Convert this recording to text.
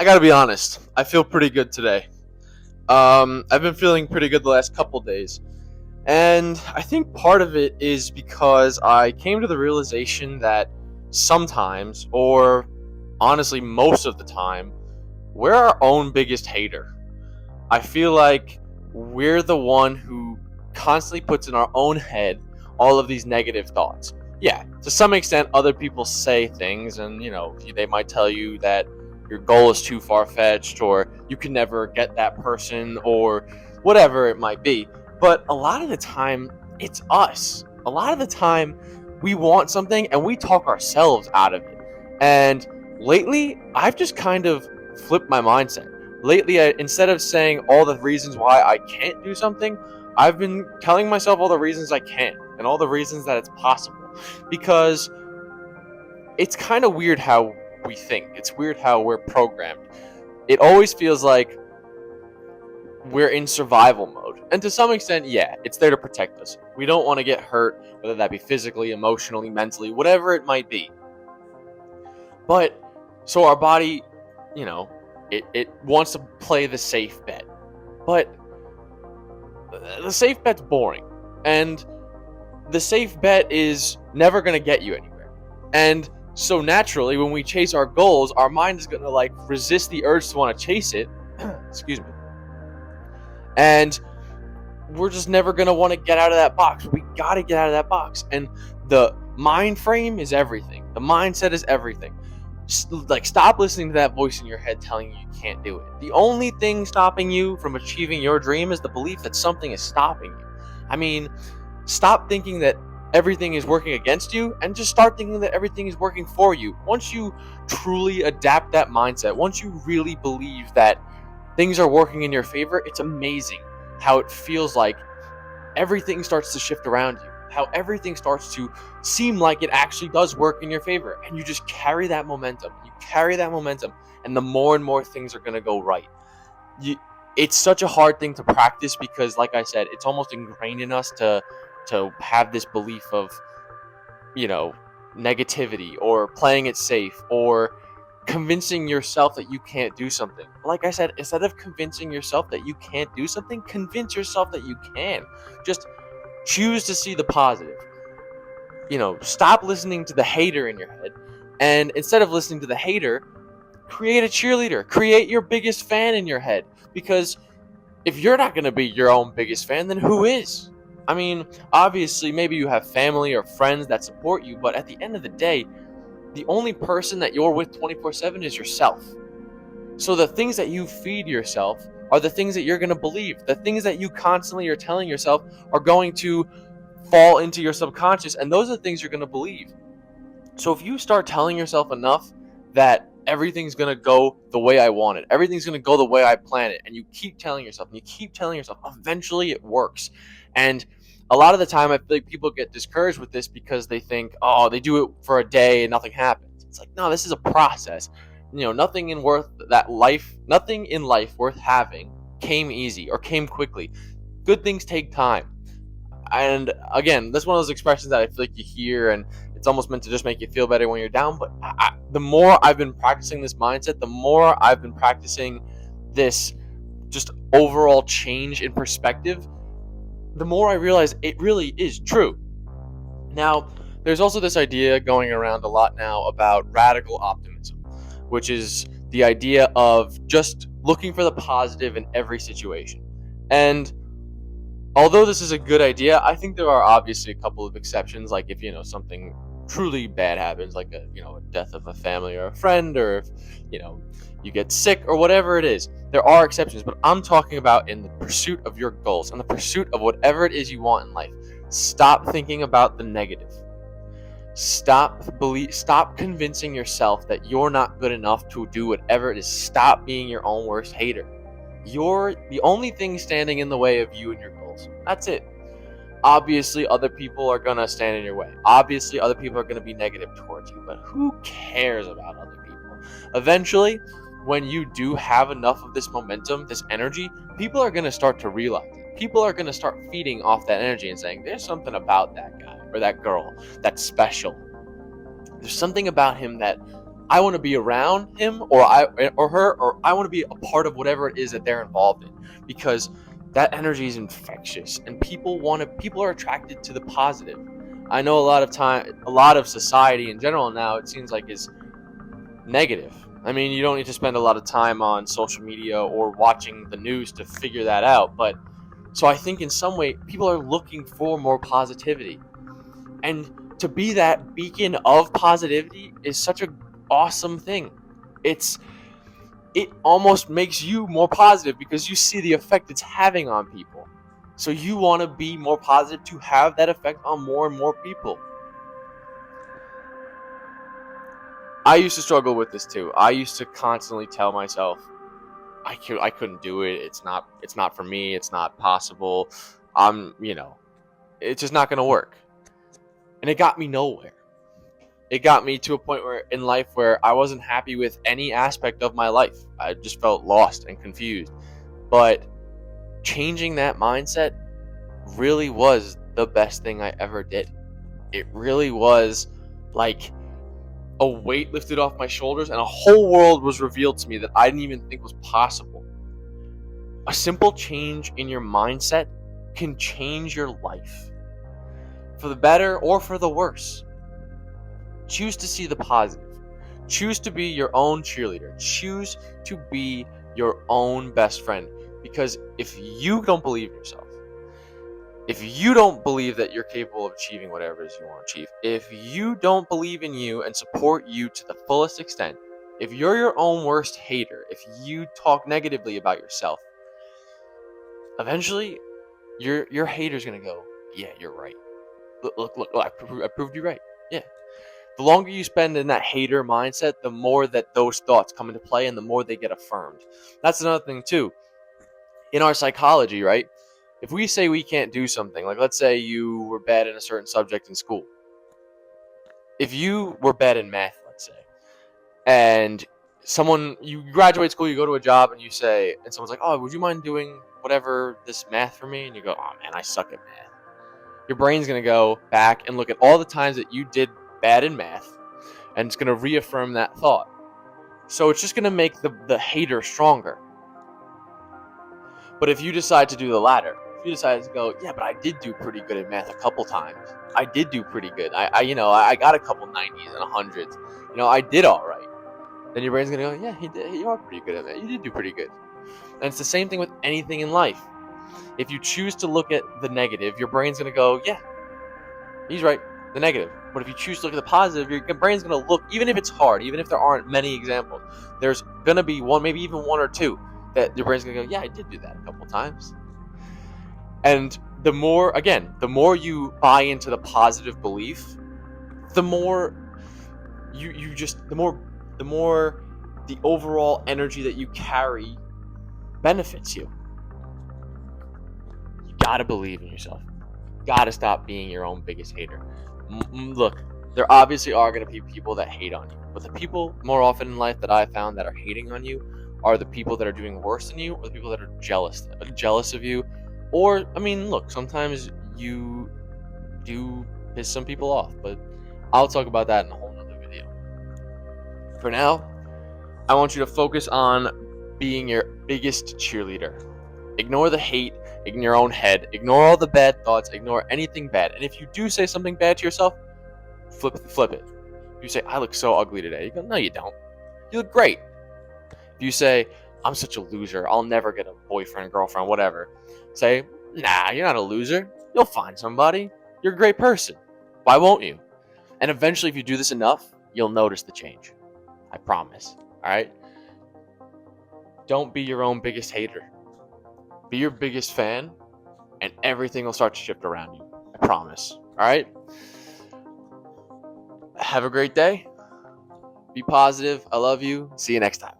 gotta be honest. I feel pretty good today. I've been feeling pretty good the last couple days. And I think part of it is because I came to the realization that sometimes, or honestly most of the time, we're our own biggest hater. I feel like we're the one who constantly puts in our own head all of these negative thoughts. Yeah, to some extent, other people say things, and they might tell you that your goal is too far fetched, or you can never get that person, or whatever it might be. But a lot of the time, it's us. A lot of the time, we want something and we talk ourselves out of it. And lately, I've just kind of flipped my mindset. Lately, instead of saying all the reasons why I can't do something, I've been telling myself all the reasons I can and all the reasons that it's possible. Because it's kind of weird how we think. It's weird how we're programmed. It always feels like we're in survival mode. And to some extent, yeah, it's there to protect us. We don't want to get hurt, whether that be physically, emotionally, mentally, whatever it might be. But so our body, it wants to play the safe bet. But the safe bet's boring. And the safe bet is never going to get you anywhere. And so naturally, when we chase our goals, our mind is going to resist the urge to want to chase it. Excuse me. And we're just never going to want to get out of that box. We got to get out of that box. And the mind frame is everything. The mindset is everything. Stop listening to that voice in your head telling you you can't do it. The only thing stopping you from achieving your dream is the belief that something is stopping you. I mean, stop thinking that everything is working against you and just start thinking that everything is working for you. Once you truly adapt that mindset, once you really believe that things are working in your favor, it's amazing how it feels like everything starts to shift around you, how everything starts to seem like it actually does work in your favor, and you just carry that momentum. And the more and more things are going to go right. It's such a hard thing to practice because, like I said, it's almost ingrained in us to have this belief of, negativity or playing it safe or convincing yourself that you can't do something. Like I said, instead of convincing yourself that you can't do something, convince yourself that you can. Just choose to see the positive. Stop listening to the hater in your head. And instead of listening to the hater, create a cheerleader. Create your biggest fan in your head. Because if you're not going to be your own biggest fan, then who is? I mean, obviously, maybe you have family or friends that support you, but at the end of the day, the only person that you're with 24/7 is yourself. So the things that you feed yourself are the things that you're going to believe. The things that you constantly are telling yourself are going to fall into your subconscious, and those are the things you're going to believe. So if you start telling yourself enough that everything's going to go the way I want it, everything's going to go the way I plan it, and you keep telling yourself, eventually it works. And a lot of the time, I feel like people get discouraged with this because they think, oh, they do it for a day and nothing happens. It's like, no, this is a process. Nothing in life worth having came easy or came quickly. Good things take time. And again, that's one of those expressions that I feel like you hear, and it's almost meant to just make you feel better when you're down. But the more I've been practicing this mindset, the more I've been practicing this just overall change in perspective, the more I realize it really is true. Now, there's also this idea going around a lot now about radical optimism, which is the idea of just looking for the positive in every situation. And although this is a good idea, I think there are obviously a couple of exceptions, like if something truly bad happens, like a death of a family or a friend, or if you get sick or whatever it is. There are exceptions, but I'm talking about in the pursuit of your goals, in the pursuit of whatever it is you want in life. Stop thinking about the negative. Stop convincing yourself that you're not good enough to do whatever it is. Stop being your own worst hater. You're the only thing standing in the way of you and your goals. That's it. Obviously, other people are going to stand in your way. Obviously, other people are going to be negative towards you. But who cares about other people? Eventually, when you do have enough of this momentum, this energy, people are going to start to realize it. People are going to start feeding off that energy and saying, there's something about that guy or that girl that's special. There's something about him that I want to be around him or her, or I want to be a part of whatever it is that they're involved in, because that energy is infectious and people are attracted to the positive. I know a lot of society in general now, it seems like, is negative. I mean, you don't need to spend a lot of time on social media or watching the news to figure that out, but so I think in some way people are looking for more positivity. And to be that beacon of positivity is such a awesome thing. It almost makes you more positive because you see the effect it's having on people. So you want to be more positive to have that effect on more and more people. I used to struggle with this too. I used to constantly tell myself I couldn't do it. It's not for me. It's not possible. It's just not going to work. And it got me nowhere. It got me to a point where in life where I wasn't happy with any aspect of my life. I just felt lost and confused. But changing that mindset really was the best thing I ever did. It really was like a weight lifted off my shoulders and a whole world was revealed to me that I didn't even think was possible. A simple change in your mindset can change your life for the better or for the worse. Choose to see the positive. Choose to be your own cheerleader. Choose to be your own best friend. Because if you don't believe in yourself, if you don't believe that you're capable of achieving whatever it is you want to achieve, if you don't believe in you and support you to the fullest extent, if you're your own worst hater, if you talk negatively about yourself, eventually your hater's going to go, yeah, you're right. Look, I proved you right. Yeah. The longer you spend in that hater mindset, the more that those thoughts come into play and the more they get affirmed. That's another thing too. In our psychology, right? If we say we can't do something, like let's say you were bad in a certain subject in school. If you were bad in math, let's say, and you graduate school, you go to a job and someone's like, oh, would you mind doing whatever this math for me? And you go, oh man, I suck at math. Your brain's going to go back and look at all the times that you did bad in math, and it's going to reaffirm that thought. So it's just going to make the hater stronger. But if you decide to do the latter, if you decide to go, yeah, but I did do pretty good at math a couple times. I did do pretty good. I got a couple 90s and 100s. I did all right. Then your brain's going to go, yeah, you are pretty good at math. You did do pretty good. And it's the same thing with anything in life. If you choose to look at the negative, your brain's going to go, yeah, he's right, the negative. But if you choose to look at the positive, your brain's going to look, even if it's hard, even if there aren't many examples, there's going to be one, maybe even one or two, that your brain's going to go, yeah, I did do that a couple times. And the more you buy into the positive belief, the more the more the overall energy that you carry benefits you. You gotta believe in yourself. You gotta stop being your own biggest hater. Look, there obviously are gonna be people that hate on you, but the people more often in life that I found that are hating on you are the people that are doing worse than you, or the people that are jealous of you. Or, I mean, look, sometimes you do piss some people off, but I'll talk about that in a whole nother video. For now, I want you to focus on being your biggest cheerleader. Ignore the hate, ignore your own head, ignore all the bad thoughts, ignore anything bad. And if you do say something bad to yourself, flip it. If you say, I look so ugly today, you go, no, you don't. You look great. If you say, I'm such a loser, I'll never get a boyfriend, girlfriend, whatever, say, nah, you're not a loser. You'll find somebody. You're a great person. Why won't you? And eventually, if you do this enough, you'll notice the change. I promise. All right? Don't be your own biggest hater. Be your biggest fan, and everything will start to shift around you. I promise. All right? Have a great day. Be positive. I love you. See you next time.